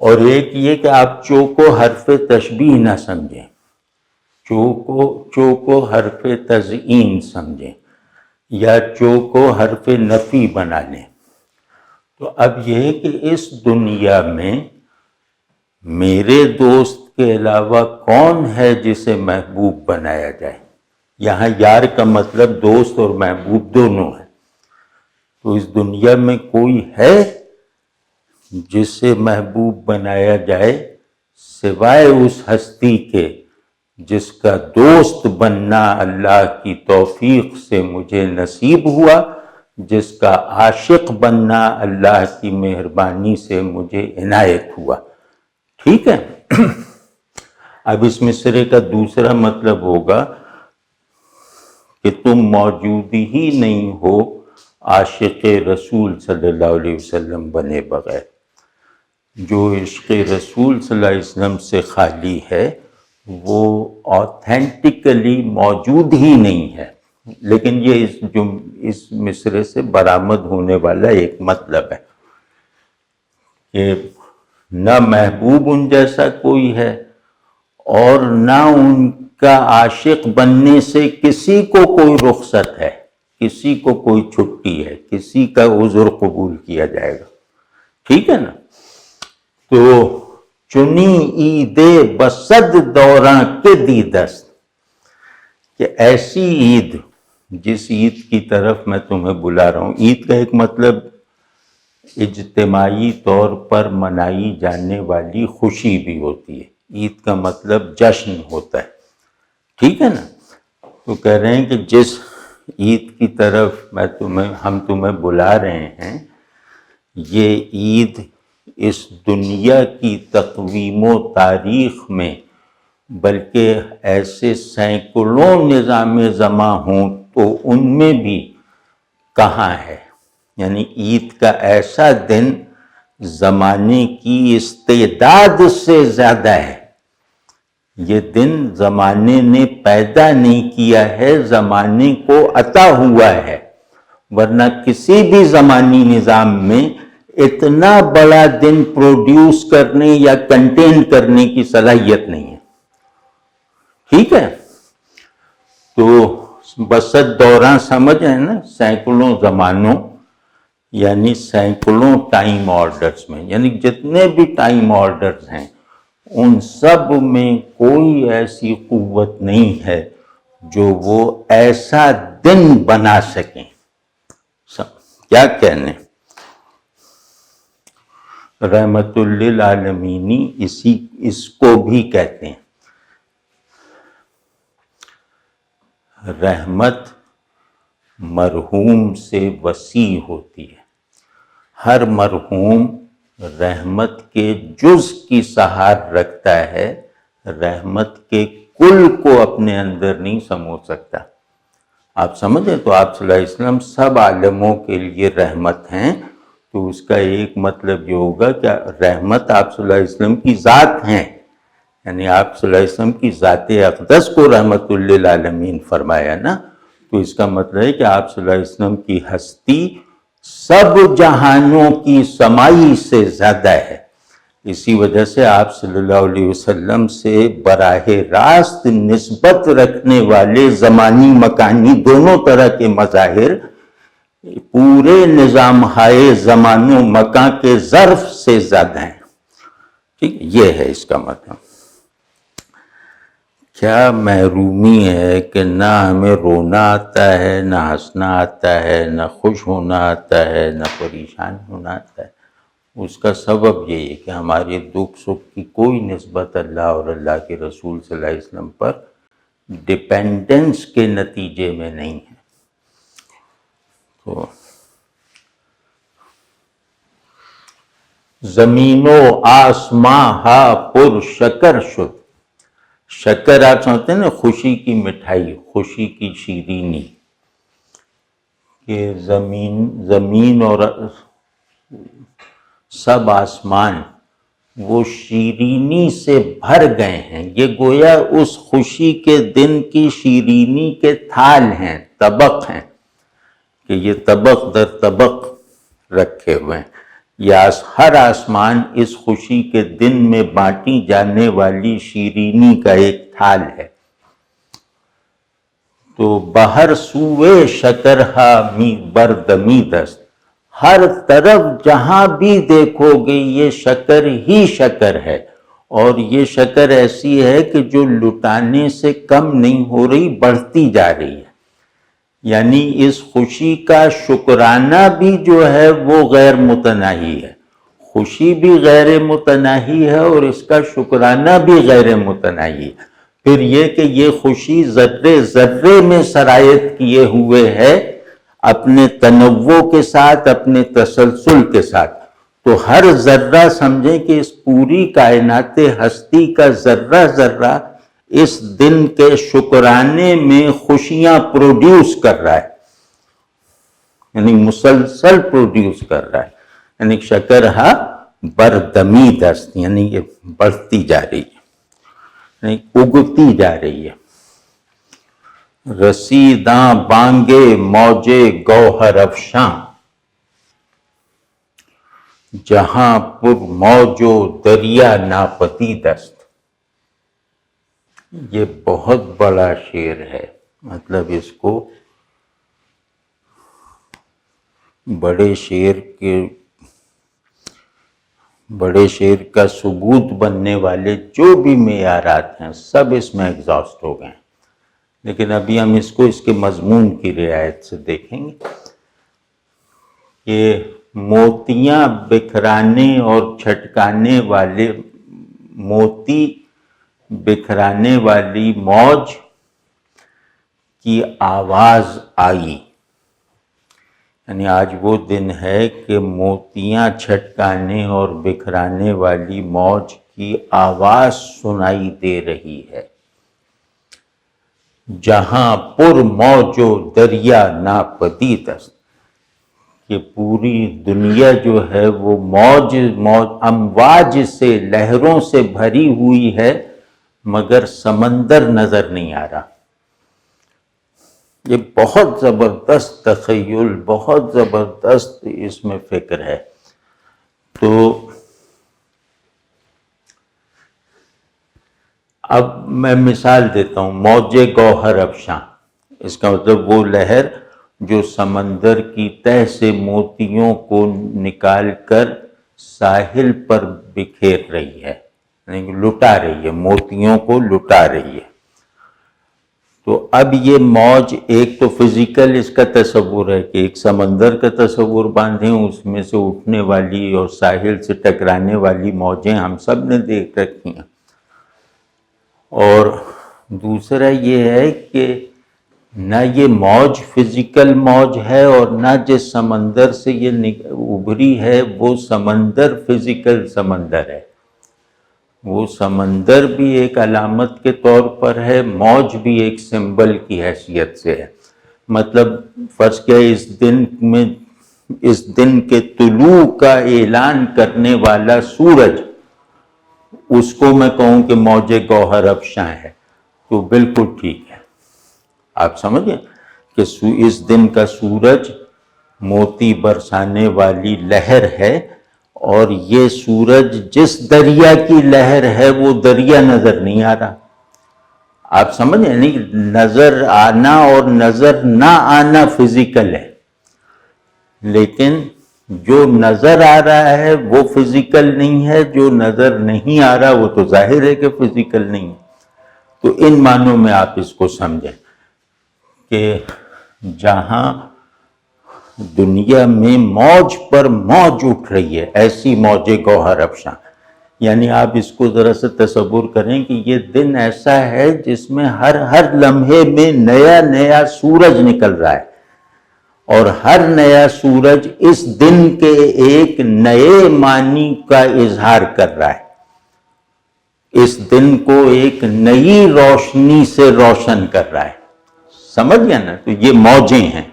اور ایک یہ کہ آپ چو کو حرف تشبیہ نہ سمجھیں، چو کو حرف تزئین سمجھیں، یا چو کو حرف نفی بنا لیں۔ تو اب یہ ہے کہ اس دنیا میں میرے دوست کے علاوہ کون ہے جسے محبوب بنایا جائے؟ یہاں یار کا مطلب دوست اور محبوب دونوں ہے۔ تو اس دنیا میں کوئی ہے جسے محبوب بنایا جائے سوائے اس ہستی کے جس کا دوست بننا اللہ کی توفیق سے مجھے نصیب ہوا، جس کا عاشق بننا اللہ کی مہربانی سے مجھے عنایت ہوا۔ ٹھیک ہے؟ اب اس مصرعے کا دوسرا مطلب ہوگا کہ تم موجود ہی نہیں ہو عاشق رسول صلی اللہ علیہ وسلم بنے بغیر۔ جو عشق رسول صلی اللہ علیہ وسلم سے خالی ہے وہ آتھینٹیکلی موجود ہی نہیں ہے۔ لیکن یہ اس مصرعے سے برآمد ہونے والا ایک مطلب ہے کہ نہ محبوب ان جیسا کوئی ہے اور نہ ان کا عاشق بننے سے کسی کو کوئی رخصت ہے، کسی کو کوئی چھٹی ہے، کسی کا عذر قبول کیا جائے گا۔ ٹھیک ہے نا؟ تو چنی عید بصد دوراں کے دی دست، کہ ایسی عید، جس عید کی طرف میں تمہیں بلا رہا ہوں۔ عید کا ایک مطلب اجتماعی طور پر منائی جانے والی خوشی بھی ہوتی ہے، عید کا مطلب جشن ہوتا ہے۔ ٹھیک ہے نا؟ تو کہہ رہے ہیں کہ جس عید کی طرف ہم تمہیں بلا رہے ہیں، یہ عید اس دنیا کی تقویم و تاریخ میں بلکہ ایسے سینکڑوں نظام زماں ہوں تو ان میں بھی کہاں ہے۔ یعنی عید کا ایسا دن زمانے کی استعداد سے زیادہ ہے۔ یہ دن زمانے نے پیدا نہیں کیا ہے، زمانے کو عطا ہوا ہے، ورنہ کسی بھی زمانی نظام میں اتنا بڑا دن پروڈیوس کرنے یا کنٹین کرنے کی صلاحیت نہیں ہے۔ ٹھیک ہے؟ تو بسط دوراں سمجھ رہے ہیں نا، سینکڑوں زمانوں، یعنی سینکڑوں ٹائم آرڈرز میں، یعنی جتنے بھی ٹائم آرڈرز ہیں ان سب میں کوئی ایسی قوت نہیں ہے جو وہ ایسا دن بنا سکیں۔ کیا کہنے، رحمت للعالمینی اس کو بھی کہتے ہیں۔ رحمت مرحوم سے وسیع ہوتی ہے۔ ہر مرحوم رحمت کے جز کی سہار رکھتا ہے، رحمت کے کل کو اپنے اندر نہیں سمو سکتا۔ آپ سمجھیں تو آپ صلی اللہ علیہ وسلم سب عالموں کے لیے رحمت ہیں، تو اس کا ایک مطلب یہ ہوگا کہ رحمت آپ صلی اللہ علیہ وسلم کی ذات ہیں، یعنی آپ صلی اللہ علیہ وسلم کی ذات اقدس کو رحمت للعالمین فرمایا نا، تو اس کا مطلب ہے کہ آپ صلی اللہ علیہ وسلم کی ہستی سب جہانوں کی سمائی سے زیادہ ہے۔ اسی وجہ سے آپ صلی اللہ علیہ وسلم سے براہ راست نسبت رکھنے والے زمانی مکانی دونوں طرح کے مظاہر پورے نظام ہائے زمان و مکان کے ظرف سے زیادہ ہیں۔ ٹھیک، یہ ہے اس کا مطلب۔ کیا محرومی ہے کہ نہ ہمیں رونا آتا ہے، نہ ہنسنا آتا ہے، نہ خوش ہونا آتا ہے، نہ پریشان ہونا آتا ہے۔ اس کا سبب یہ ہے کہ ہمارے دکھ سکھ کی کوئی نسبت اللہ اور اللہ کے رسول صلی اللہ علیہ وسلم پر ڈیپینڈنس کے نتیجے میں نہیں ہے۔ تو زمین و آسماں ہا پر شکر شد۔ شکر آپ سمجھتے ہیں نا، خوشی کی مٹھائی، خوشی کی شیرینی، کہ زمین اور سب آسمان وہ شیرینی سے بھر گئے ہیں۔ یہ گویا اس خوشی کے دن کی شیرینی کے تھال ہیں، طبق ہیں، کہ یہ طبق در طبق رکھے ہوئے ہیں۔ ہر آسمان اس خوشی کے دن میں بانٹی جانے والی شیرینی کا ایک تھال ہے۔ تو بہر سوئے شکر ہا می بردمی دست، ہر طرف جہاں بھی دیکھو گے یہ شکر ہی شکر ہے، اور یہ شکر ایسی ہے کہ جو لٹانے سے کم نہیں ہو رہی، بڑھتی جا رہی ہے۔ یعنی اس خوشی کا شکرانہ بھی جو ہے وہ غیر متناہی ہے، خوشی بھی غیر متناہی ہے اور اس کا شکرانہ بھی غیر متناہی ہے۔ پھر یہ کہ یہ خوشی ذرے ذرے میں سرایت کیے ہوئے ہے اپنے تنوع کے ساتھ، اپنے تسلسل کے ساتھ، تو ہر ذرہ سمجھیں کہ اس پوری کائنات ہستی کا ذرہ ذرہ اس دن کے شکرانے میں خوشیاں پروڈیوس کر رہا ہے، یعنی مسلسل پروڈیوس کر رہا ہے، یعنی شکرہا بردمی دست، یعنی یہ بڑھتی جا رہی ہے، یعنی اگتی جا رہی ہے۔ رسیداں بانگے موجے گوہر افشاں، جہاں پر موجو دریا ناپتی دست۔ یہ بہت بڑا شعر ہے، مطلب اس کو بڑے شعر کا ثبوت بننے والے جو بھی معیارات ہیں سب اس میں ایگزاسٹ ہو گئے ہیں، لیکن ابھی ہم اس کو اس کے مضمون کی رعایت سے دیکھیں گے کہ موتیاں بکھرانے اور چھٹکانے والے، موتی بکھرانے والی موج کی آواز آئی، یعنی آج وہ دن ہے کہ موتیاں چھٹکانے اور بکھرانے والی موج کی آواز سنائی دے رہی ہے۔ جہاں پر موجو دریا ناپتی دست، کہ پوری دنیا جو ہے وہ موج امواج سے، لہروں سے بھری ہوئی ہے، مگر سمندر نظر نہیں آ رہا۔ یہ بہت زبردست تخیل، بہت زبردست اس میں فکر ہے۔ تو اب میں مثال دیتا ہوں، موجے گوہر افشاں، اس کا مطلب وہ لہر جو سمندر کی تہ سے موتیوں کو نکال کر ساحل پر بکھیر رہی ہے، یعنی لٹا رہی ہے، موتیوں کو لٹا رہی ہے۔ تو اب یہ موج، ایک تو فزیکل اس کا تصور ہے کہ ایک سمندر کا تصور باندھیں، اس میں سے اٹھنے والی اور ساحل سے ٹکرانے والی موجیں ہم سب نے دیکھ رکھی ہیں، اور دوسرا یہ ہے کہ نہ یہ موج فزیکل موج ہے اور نہ جس سمندر سے یہ ابھری ہے وہ سمندر فزیکل سمندر ہے، وہ سمندر بھی ایک علامت کے طور پر ہے، موج بھی ایک سمبل کی حیثیت سے ہے۔ مطلب فرض کیا اس دن کے طلوع کا اعلان کرنے والا سورج، اس کو میں کہوں کہ موج گوہر افشاں ہے تو بالکل ٹھیک ہے۔ آپ سمجھیں کہ اس دن کا سورج موتی برسانے والی لہر ہے، اور یہ سورج جس دریا کی لہر ہے وہ دریا نظر نہیں آ رہا۔ آپ سمجھیں، نہیں، نظر آنا اور نظر نہ آنا فزیکل ہے، لیکن جو نظر آ رہا ہے وہ فزیکل نہیں ہے، جو نظر نہیں آ رہا وہ تو ظاہر ہے کہ فزیکل نہیں ہے۔ تو ان معنوں میں آپ اس کو سمجھیں کہ جہاں دنیا میں موج پر موج اٹھ رہی ہے، ایسی موج گوہر افشاں، یعنی آپ اس کو ذرا سے تصور کریں کہ یہ دن ایسا ہے جس میں ہر لمحے میں نیا نیا سورج نکل رہا ہے، اور ہر نیا سورج اس دن کے ایک نئے معنی کا اظہار کر رہا ہے، اس دن کو ایک نئی روشنی سے روشن کر رہا ہے۔ سمجھ گیا نا؟ تو یہ موجیں ہیں۔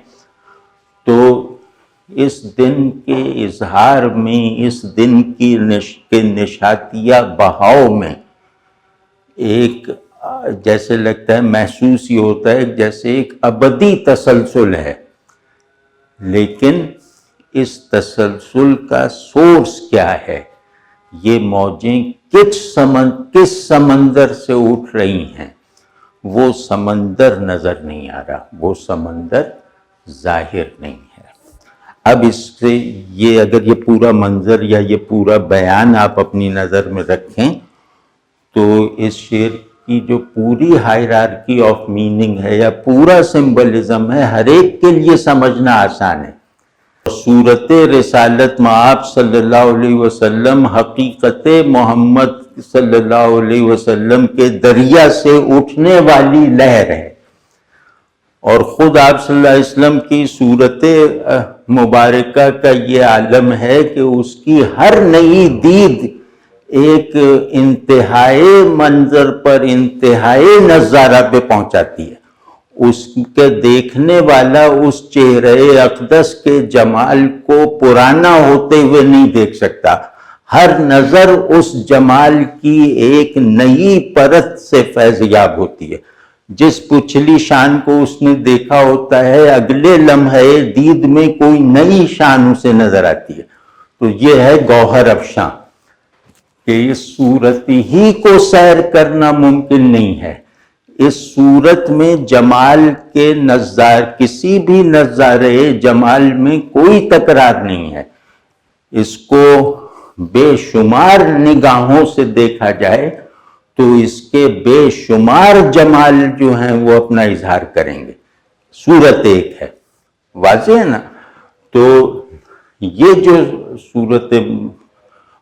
تو اس دن کے اظہار میں، اس دن کی نشاتیہ بہاؤ میں ایک جیسے لگتا ہے، محسوس یہ ہوتا ہے جیسے ایک ابدی تسلسل ہے، لیکن اس تسلسل کا سورس کیا ہے؟ یہ موجیں کس سمندر سے اٹھ رہی ہیں؟ وہ سمندر نظر نہیں آ رہا، وہ سمندر ظاہر نہیں ہے۔ اب اس سے یہ اگر یہ پورا منظر یا یہ پورا بیان آپ اپنی نظر میں رکھیں تو اس شعر کی جو پوری ہائرارکی آف میننگ ہے یا پورا سمبلزم ہے، ہر ایک کے لیے سمجھنا آسان ہے۔ صورت رسالت میں آپ صلی اللہ علیہ وسلم حقیقت محمد صلی اللہ علیہ وسلم کے دریا سے اٹھنے والی لہر ہے، اور خود آپ صلی اللہ علیہ وسلم کی صورت مبارکہ کا یہ عالم ہے کہ اس کی ہر نئی دید ایک انتہائی منظر پر انتہائی نظارہ پہ پہنچاتی ہے۔ اس کے دیکھنے والا اس چہرے اقدس کے جمال کو پرانا ہوتے ہوئے نہیں دیکھ سکتا، ہر نظر اس جمال کی ایک نئی پرت سے فیض یاب ہوتی ہے۔ جس پچھلی شان کو اس نے دیکھا ہوتا ہے، اگلے لمحے دید میں کوئی نئی شان اسے نظر آتی ہے۔ تو یہ ہے گوہر افشاں کہ اس صورت ہی کو سیر کرنا ممکن نہیں ہے۔ اس صورت میں جمال کے کسی بھی نظارے جمال میں کوئی تکرار نہیں ہے۔ اس کو بے شمار نگاہوں سے دیکھا جائے تو اس کے بے شمار جمال جو ہیں وہ اپنا اظہار کریں گے۔ صورت ایک ہے، واضح ہے نا؟ تو یہ جو صورت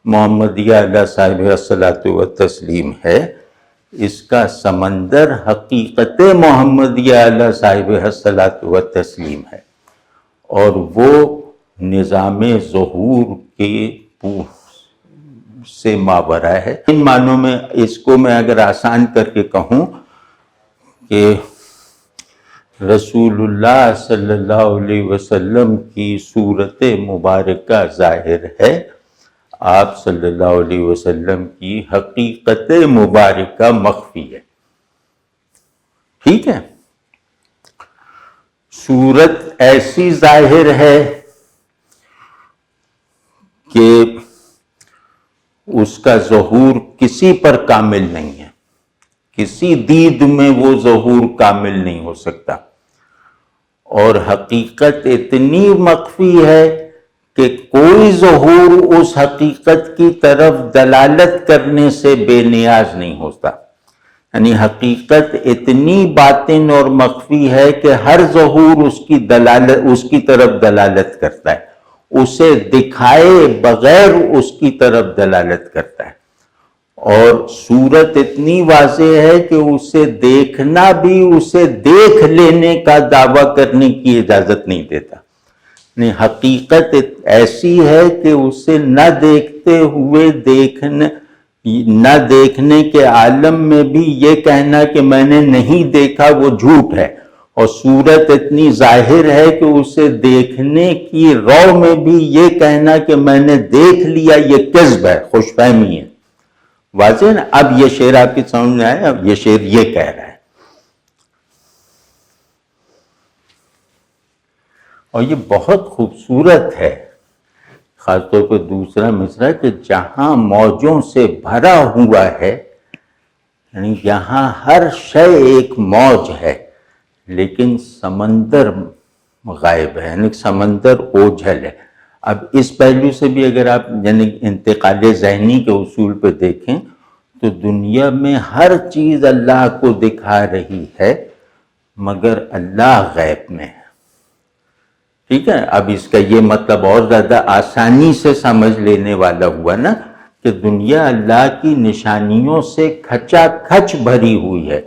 محمدیہ علیہ صاحب الصلاۃ والتسلیم ہے، اس کا سمندر حقیقت محمدیہ علیہ صاحب الصلاۃ والتسلیم ہے، اور وہ نظام ظہور کے سے ماورا ہے۔ ان معنوں میں اس کو میں اگر آسان کر کے کہوں کہ رسول اللہ صلی اللہ علیہ وسلم کی صورت مبارکہ ظاہر ہے، آپ صلی اللہ علیہ وسلم کی حقیقت مبارکہ مخفی ہے۔ ٹھیک ہے؟ صورت ایسی ظاہر ہے کہ اس کا ظہور کسی پر کامل نہیں ہے، کسی دید میں وہ ظہور کامل نہیں ہو سکتا، اور حقیقت اتنی مخفی ہے کہ کوئی ظہور اس حقیقت کی طرف دلالت کرنے سے بے نیاز نہیں ہوتا۔ یعنی حقیقت اتنی باطن اور مخفی ہے کہ ہر ظہور اس کی طرف دلالت کرتا ہے، اسے دکھائے بغیر اس کی طرف دلالت کرتا ہے، اور صورت اتنی واضح ہے کہ اسے دیکھنا بھی اسے دیکھ لینے کا دعویٰ کرنے کی اجازت نہیں دیتا۔ حقیقت ایسی ہے کہ اسے نہ دیکھتے ہوئے نہ دیکھنے کے عالم میں بھی یہ کہنا کہ میں نے نہیں دیکھا وہ جھوٹ ہے، اور صورت اتنی ظاہر ہے کہ اسے دیکھنے کی رو میں بھی یہ کہنا کہ میں نے دیکھ لیا یہ کذب ہے، خوش فہمی ہے۔ واضح نا؟ اب یہ شعر آپ کی سمجھ میں آئے؟ اب یہ شعر یہ کہہ رہا ہے، اور یہ بہت خوبصورت ہے، خاص طور پہ دوسرا مصرع کہ جہاں موجوں سے بھرا ہوا ہے، یعنی یہاں ہر شے ایک موج ہے لیکن سمندر غائب ہے، یعنی سمندر اوجھل ہے۔ اب اس پہلو سے بھی اگر آپ یعنی انتقال ذہنی کے اصول پہ دیکھیں تو دنیا میں ہر چیز اللہ کو دکھا رہی ہے مگر اللہ غیب میں ہے۔ ٹھیک ہے؟ اب اس کا یہ مطلب اور زیادہ آسانی سے سمجھ لینے والا ہوا نا کہ دنیا اللہ کی نشانیوں سے کھچا کھچ بھری ہوئی ہے،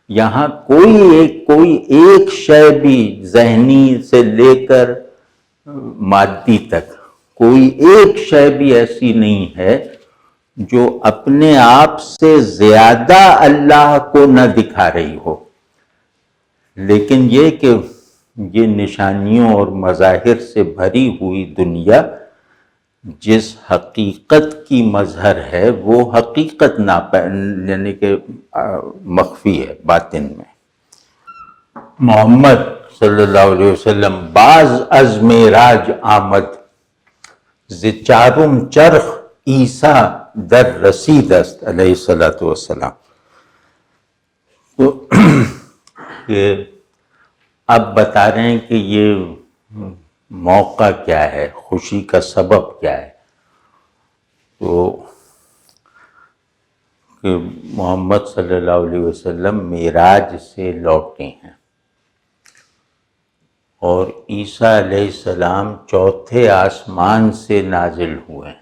یہاں کوئی ایک شے بھی ذہنی سے لے کر مادی تک کوئی ایک شے بھی ایسی نہیں ہے جو اپنے آپ سے زیادہ اللہ کو نہ دکھا رہی ہو، لیکن یہ کہ یہ نشانیوں اور مظاہر سے بھری ہوئی دنیا جس حقیقت کی مظہر ہے وہ حقیقت یعنی کہ مخفی ہے باطن میں۔ محمد صلی اللہ علیہ وسلم باز از معراج آمد، ز چارم چرخ عیسیٰ در رسید است علیہ الصلاۃ والسلام۔ تو کہ اب بتا رہے ہیں کہ یہ موقع کیا ہے، خوشی کا سبب کیا ہے، تو کہ محمد صلی اللہ علیہ وسلم معراج سے لوٹے ہیں اور عیسیٰ علیہ السلام چوتھے آسمان سے نازل ہوئے ہیں۔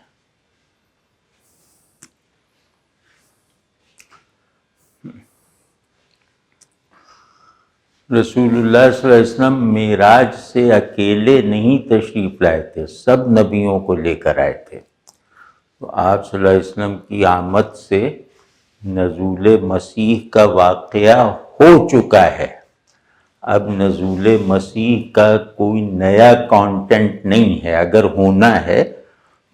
رسول اللہ صلی اللہ علیہ وسلم معراج سے اکیلے نہیں تشریف لائے تھے، سب نبیوں کو لے کر آئے تھے۔ تو آپ صلی اللہ علیہ وسلم کی آمد سے نزول مسیح کا واقعہ ہو چکا ہے، اب نزول مسیح کا کوئی نیا کانٹینٹ نہیں ہے، اگر ہونا ہے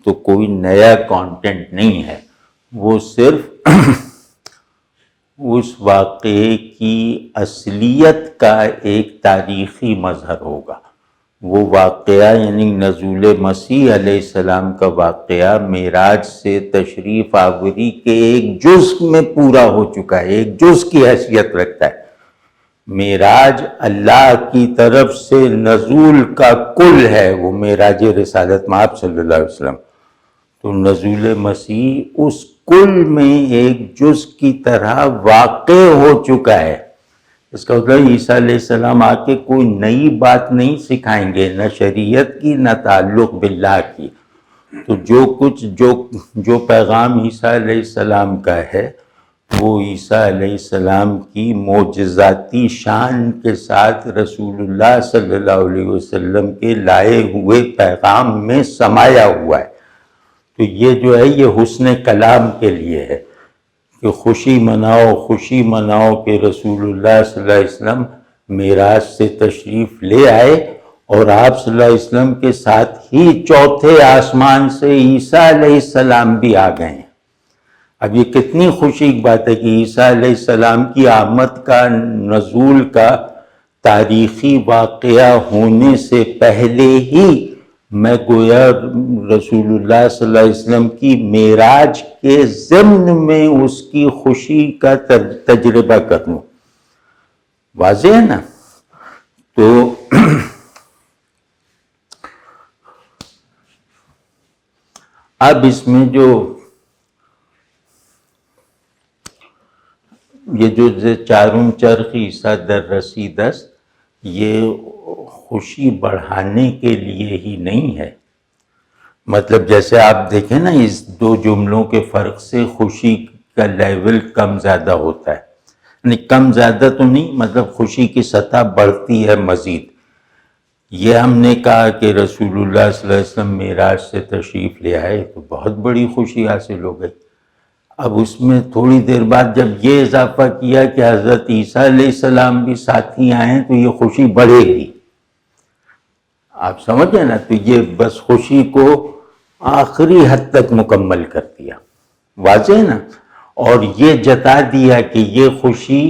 تو کوئی نیا کانٹینٹ نہیں ہے، وہ صرف اس واقعے کی اصلیت کا ایک تاریخی مظہر ہوگا۔ وہ واقعہ یعنی نزول مسیح علیہ السلام کا واقعہ معراج سے تشریف آوری کے ایک جزء میں پورا ہو چکا ہے، ایک جزء کی حیثیت رکھتا ہے۔ معراج اللہ کی طرف سے نزول کا کل ہے، وہ معراج رسالت مآب صلی اللہ علیہ وسلم۔ تو نزول مسیح اس کل میں ایک جزء کی طرح واقع ہو چکا ہے۔ اس کا مطلب عیسیٰ علیہ السلام آ کے کوئی نئی بات نہیں سکھائیں گے، نہ شریعت کی نہ تعلق باللہ کی۔ تو جو پیغام عیسیٰ علیہ السلام کا ہے وہ عیسیٰ علیہ السلام کی معجزاتی شان کے ساتھ رسول اللہ صلی اللہ علیہ وسلم کے لائے ہوئے پیغام میں سمایا ہوا ہے۔ تو یہ جو ہے یہ حسن کلام کے لیے ہے کہ خوشی مناؤ کہ رسول اللہ صلی اللہ علیہ وسلم معراج سے تشریف لے آئے اور آپ صلی اللہ علیہ وسلم کے ساتھ ہی چوتھے آسمان سے عیسیٰ علیہ السلام بھی آ گئے ہیں۔ اب یہ کتنی خوشی کی بات ہے کہ عیسیٰ علیہ السلام کی آمد کا نزول کا تاریخی واقعہ ہونے سے پہلے ہی میں گویا رسول اللہ صلی اللہ علیہ وسلم کی معراج کے ضمن میں اس کی خوشی کا تجربہ کروں۔ واضح ہے نا؟ تو اب اس میں جو چاروں چرخ عیسیٰ در رسیدست، یہ خوشی بڑھانے کے لیے ہی نہیں ہے۔ مطلب جیسے آپ دیکھیں نا اس دو جملوں کے فرق سے خوشی کا لیول کم زیادہ ہوتا ہے، یعنی کم زیادہ تو نہیں، مطلب خوشی کی سطح بڑھتی ہے مزید۔ یہ ہم نے کہا کہ رسول اللہ صلی اللہ علیہ وسلم معراج سے تشریف لے آئے تو بہت بڑی خوشی حاصل ہو گئی۔ اب اس میں تھوڑی دیر بعد جب یہ اضافہ کیا کہ حضرت عیسیٰ علیہ السلام بھی ساتھ ہی آئیں تو یہ خوشی بڑھے گی۔ آپ سمجھیں نا؟ تو یہ بس خوشی کو آخری حد تک مکمل کر دیا۔ واضح نا؟ اور یہ جتا دیا کہ یہ خوشی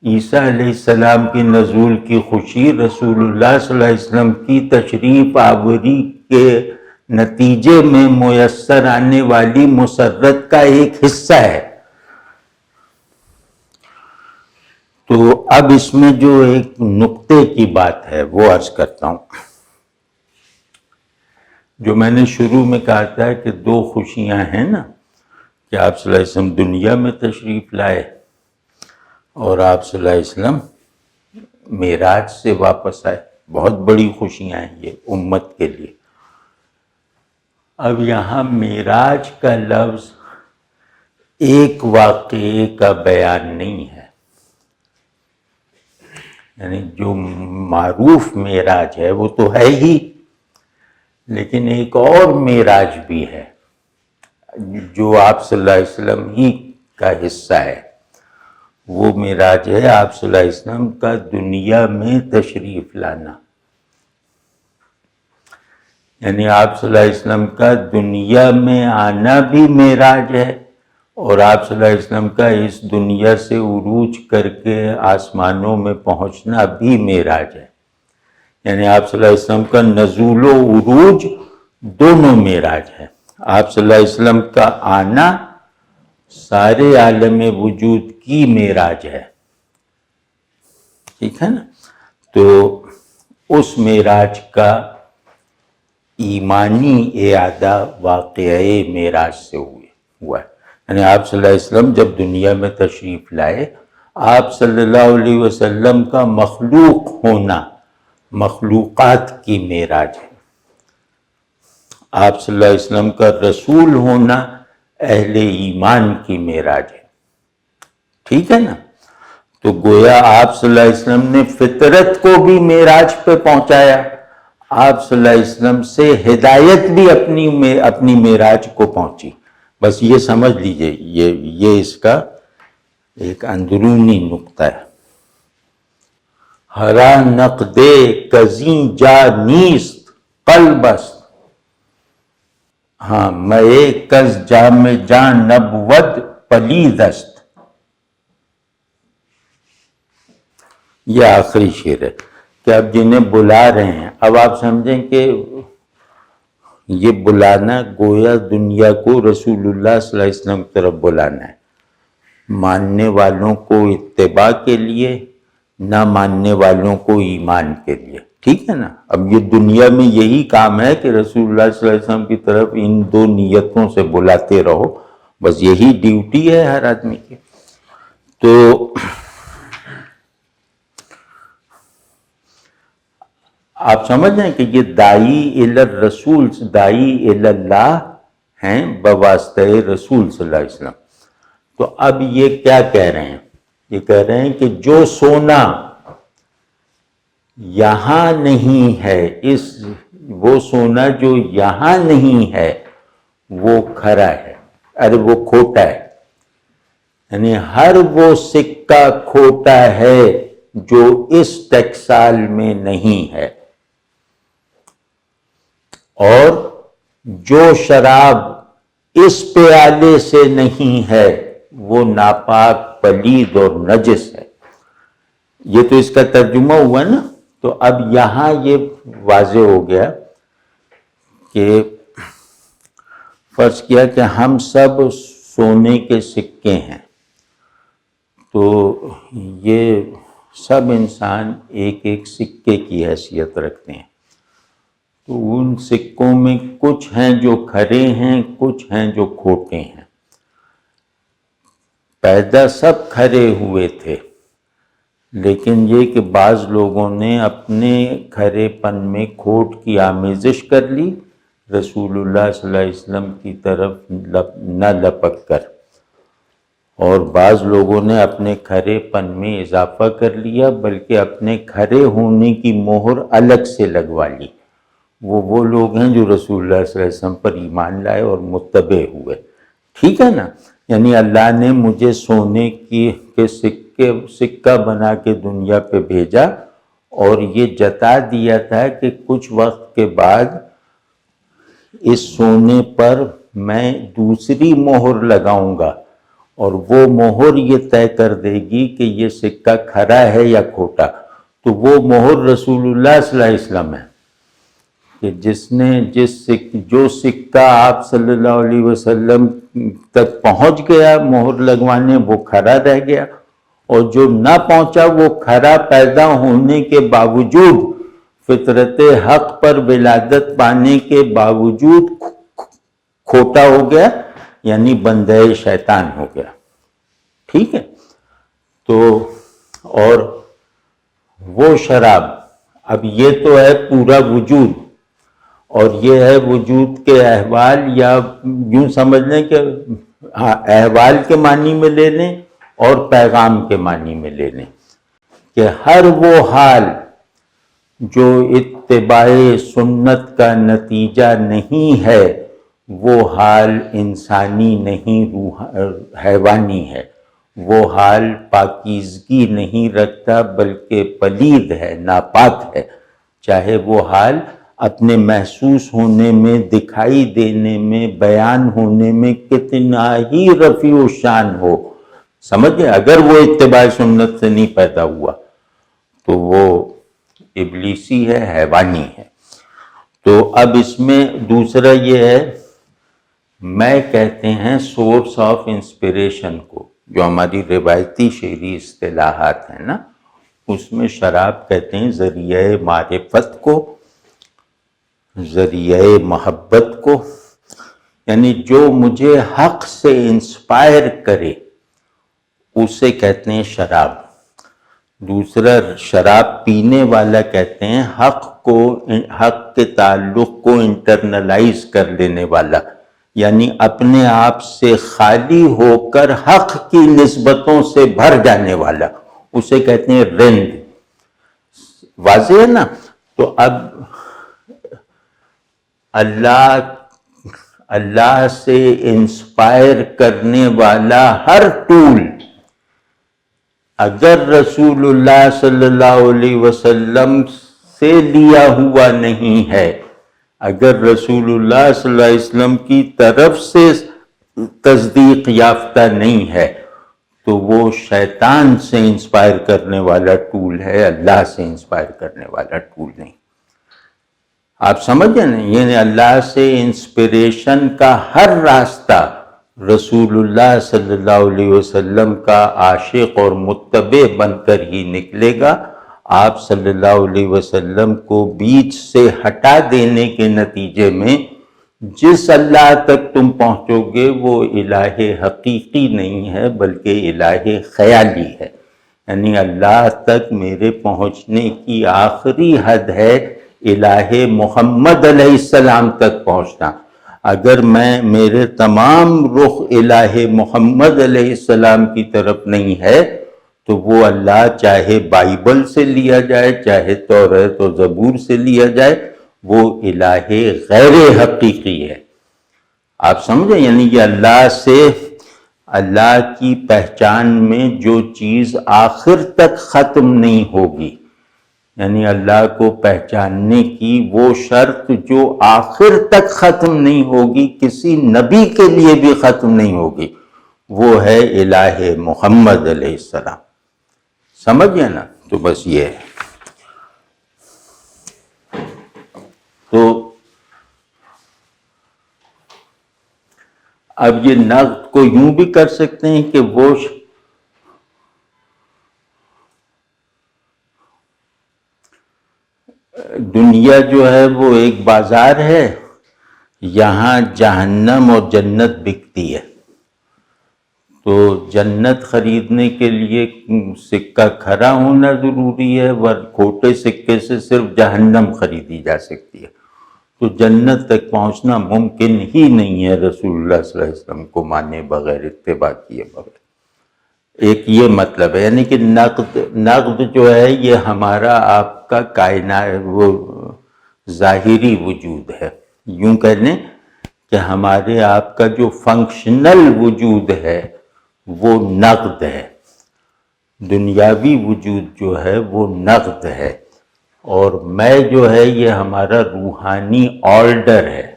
عیسیٰ علیہ السلام کی نزول کی خوشی رسول اللہ صلی اللہ علیہ وسلم کی تشریف آوری کے نتیجے میں میسر آنے والی مسرت کا ایک حصہ ہے۔ تو اب اس میں جو ایک نقطے کی بات ہے وہ عرض کرتا ہوں، جو میں نے شروع میں کہا تھا کہ دو خوشیاں ہیں نا، کہ آپ صلی اللہ علیہ وسلم دنیا میں تشریف لائے اور آپ صلی اللہ علیہ وسلم معراج سے واپس آئے، بہت بڑی خوشیاں ہیں یہ امت کے لیے۔ اب یہاں معراج کا لفظ ایک واقعے کا بیان نہیں ہے، یعنی جو معروف معراج ہے وہ تو ہے ہی، لیکن ایک اور معراج بھی ہے جو آپ صلی اللہ علیہ وسلم ہی کا حصہ ہے۔ وہ معراج ہے آپ صلی اللہ علیہ وسلم کا دنیا میں تشریف لانا، یعنی آپ صلی اللہ علیہ وسلم کا دنیا میں آنا بھی معراج ہے، اور آپ صلی اللہ علیہ وسلم کا اس دنیا سے عروج کر کے آسمانوں میں پہنچنا بھی معراج ہے۔ یعنی آپ صلی اللہ علیہ وسلم کا نزول و عروج دونوں معراج ہے۔ آپ صلی اللہ علیہ وسلم کا آنا سارے عالم وجود کی معراج ہے، ٹھیک ہے نا؟ تو اس معراج کا ایمانی اعادہ واقعہ معراج سے ہوا ہے، یعنی آپ صلی اللہ علیہ وسلم جب دنیا میں تشریف لائے، آپ صلی اللہ علیہ وسلم کا مخلوق ہونا مخلوقات کی معراج ہے، آپ صلی اللہ علیہ وسلم کا رسول ہونا اہل ایمان کی معراج ہے، ٹھیک ہے نا؟ تو گویا آپ صلی اللہ علیہ وسلم نے فطرت کو بھی معراج پہ پہنچایا، آپ صلی اللہ علیہ وسلم سے ہدایت بھی اپنی معراج کو پہنچی۔ بس یہ سمجھ لیجئے، یہ اس کا ایک اندرونی نقطہ ہے۔ ہرا نقد کزیں جا نیست قلب است، ہاں میں کز جام جان نبود پلید است۔ یہ آخری شعر ہے کہ اب جنہیں بلا رہے ہیں، اب آپ سمجھیں کہ یہ بلانا گویا دنیا کو رسول اللہ صلی اللہ علیہ وسلم کی طرف بلانا ہے، ماننے والوں کو اتباع کے لیے، نہ ماننے والوں کو ایمان کے لیے، ٹھیک ہے نا؟ اب یہ دنیا میں یہی کام ہے کہ رسول اللہ صلی اللہ علیہ وسلم کی طرف ان دو نیتوں سے بلاتے رہو، بس یہی ڈیوٹی ہے ہر آدمی کی۔ تو آپ سمجھ رہے ہیں کہ یہ داعی الی الرسول، داعی الی اللہ ہیں بواسطہ رسول صلی اللہ علیہ وسلم۔ تو اب یہ کیا کہہ رہے ہیں؟ یہ کہہ رہے ہیں کہ جو سونا یہاں نہیں ہے، وہ سونا جو یہاں نہیں ہے وہ کھرا ہے، ارے وہ کھوٹا ہے، یعنی ہر وہ سکہ کھوٹا ہے جو اس ٹکسال میں نہیں ہے، اور جو شراب اس پیالے سے نہیں ہے وہ ناپاک، پلید اور نجس ہے۔ یہ تو اس کا ترجمہ ہوا نا۔ تو اب یہاں یہ واضح ہو گیا کہ فرض کیا کہ ہم سب سونے کے سکے ہیں، تو یہ سب انسان ایک ایک سکے کی حیثیت رکھتے ہیں، تو ان سکوں میں کچھ ہیں جو کھرے ہیں، کچھ ہیں جو کھوٹے ہیں۔ پیدا سب کھرے ہوئے تھے، لیکن یہ کہ بعض لوگوں نے اپنے کھرے پن میں کھوٹ کی آمیزش کر لی، رسول اللہ صلی اللہ علیہ وسلم کی طرف نہ لپک کر، اور بعض لوگوں نے اپنے کھرے پن میں اضافہ کر لیا، بلکہ اپنے کھرے ہونے کی مہر الگ سے لگوا لی۔ وہ لوگ ہیں جو رسول اللہ صلی اللہ علیہ وسلم پر ایمان لائے اور متبع ہوئے، ٹھیک ہے نا؟ یعنی اللہ نے مجھے سونے کے سکہ بنا کے دنیا پہ بھیجا، اور یہ جتا دیا تھا کہ کچھ وقت کے بعد اس سونے پر میں دوسری مہر لگاؤں گا، اور وہ مہر یہ طے کر دے گی کہ یہ سکہ کھرا ہے یا کھوٹا۔ تو وہ مہر رسول اللہ صلی اللہ علیہ وسلم ہے کہ جو سکہ آپ صلی اللہ علیہ وسلم تک پہنچ گیا مہر لگوانے، وہ کھرا رہ گیا، اور جو نہ پہنچا وہ کھرا پیدا ہونے کے باوجود، فطرت حق پر ولادت پانے کے باوجود کھوٹا ہو گیا، یعنی بندہ شیطان ہو گیا، ٹھیک ہے؟ تو اور وہ شراب، اب یہ تو ہے پورا وجود، اور یہ ہے وجود کے احوال، یا یوں سمجھ لیں کہ احوال کے معنی میں لے لیں اور پیغام کے معنی میں لے لیں، کہ ہر وہ حال جو اتباع سنت کا نتیجہ نہیں ہے، وہ حال انسانی نہیں، حیوانی ہے، وہ حال پاکیزگی نہیں رکھتا بلکہ پلید ہے، ناپاک ہے، چاہے وہ حال اپنے محسوس ہونے میں، دکھائی دینے میں، بیان ہونے میں کتنا ہی رفیع و شان ہو۔ سمجھے؟ اگر وہ اتباع سنت سے نہیں پیدا ہوا تو وہ ابلیسی ہے، حیوانی ہے۔ تو اب اس میں دوسرا یہ ہے، میں کہتے ہیں سورس آف انسپریشن کو، جو ہماری روایتی شعری اصطلاحات ہیں نا، اس میں شراب کہتے ہیں ذریعہ معرفت کو، ذریعہ محبت کو، یعنی جو مجھے حق سے انسپائر کرے اسے کہتے ہیں شراب. دوسرا شراب پینے والا کہتے ہیں حق کے تعلق کو انٹرنلائز کر لینے والا، یعنی اپنے آپ سے خالی ہو کر حق کی نسبتوں سے بھر جانے والا، اسے کہتے ہیں رند. واضح ہے نا؟ تو اب اللہ سے انسپائر کرنے والا ہر ٹول اگر رسول اللہ صلی اللہ علیہ وسلم سے لیا ہوا نہیں ہے، اگر رسول اللہ صلی اللہ علیہ وسلم کی طرف سے تصدیق یافتہ نہیں ہے تو وہ شیطان سے انسپائر کرنے والا ٹول ہے، اللہ سے انسپائر کرنے والا ٹول نہیں. آپ سمجھیں نا؟ یعنی اللہ سے انسپریشن کا ہر راستہ رسول اللہ صلی اللہ علیہ وسلم کا عاشق اور متبع بن کر ہی نکلے گا. آپ صلی اللہ علیہ وسلم کو بیچ سے ہٹا دینے کے نتیجے میں جس اللہ تک تم پہنچو گے وہ الہ حقیقی نہیں ہے بلکہ الہ خیالی ہے. یعنی اللہ تک میرے پہنچنے کی آخری حد ہے الہ محمد علیہ السلام تک پہنچنا. اگر میرے تمام رخ الہ محمد علیہ السلام کی طرف نہیں ہے تو وہ اللہ چاہے بائبل سے لیا جائے چاہے توریت و زبور سے لیا جائے وہ الہ غیر حقیقی ہے. آپ سمجھیں؟ یعنی کہ اللہ کی پہچان میں جو چیز آخر تک ختم نہیں ہوگی، یعنی اللہ کو پہچاننے کی وہ شرط جو آخر تک ختم نہیں ہوگی، کسی نبی کے لیے بھی ختم نہیں ہوگی، وہ ہے الہ محمد علیہ السلام. سمجھے نا؟ تو بس یہ ہے. تو اب یہ نقد کو یوں بھی کر سکتے ہیں کہ وہ دنیا جو ہے وہ ایک بازار ہے، یہاں جہنم اور جنت بکتی ہے. تو جنت خریدنے کے لیے سکہ کھرا ہونا ضروری ہے، کھوٹے سکے سے صرف جہنم خریدی جا سکتی ہے. تو جنت تک پہنچنا ممکن ہی نہیں ہے رسول اللہ صلی اللہ علیہ وسلم کو مانے بغیر، اتباع کیے بغیر. ایک یہ مطلب ہے. یعنی کہ نقد جو ہے یہ ہمارا آپ کا کائنات وہ ظاہری وجود ہے. یوں کہہ لیں کہ ہمارے آپ کا جو فنکشنل وجود ہے وہ نقد ہے، دنیاوی وجود جو ہے وہ نقد ہے، اور میں جو ہے یہ ہمارا روحانی آرڈر ہے.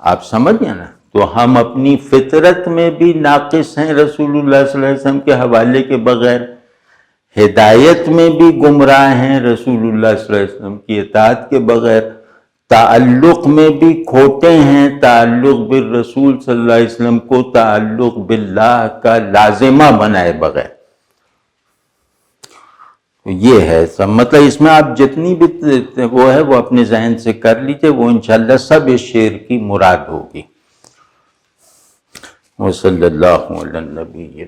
آپ سمجھیں نا؟ تو ہم اپنی فطرت میں بھی ناقص ہیں رسول اللہ صلی اللہ علیہ وسلم کے حوالے کے بغیر، ہدایت میں بھی گمراہ ہیں رسول اللہ صلی اللہ علیہ وسلم کی اطاعت کے بغیر، تعلق میں بھی کھوٹے ہیں تعلق بالرسول صلی اللہ علیہ وسلم کو تعلق باللہ کا لازمہ بنائے بغیر. یہ ہے سب. مطلب اس میں آپ جتنی بھی وہ ہے وہ اپنے ذہن سے کر لیجئے، وہ انشاءاللہ سب اس شعر کی مراد ہوگی. وصلی اللہ علی النبی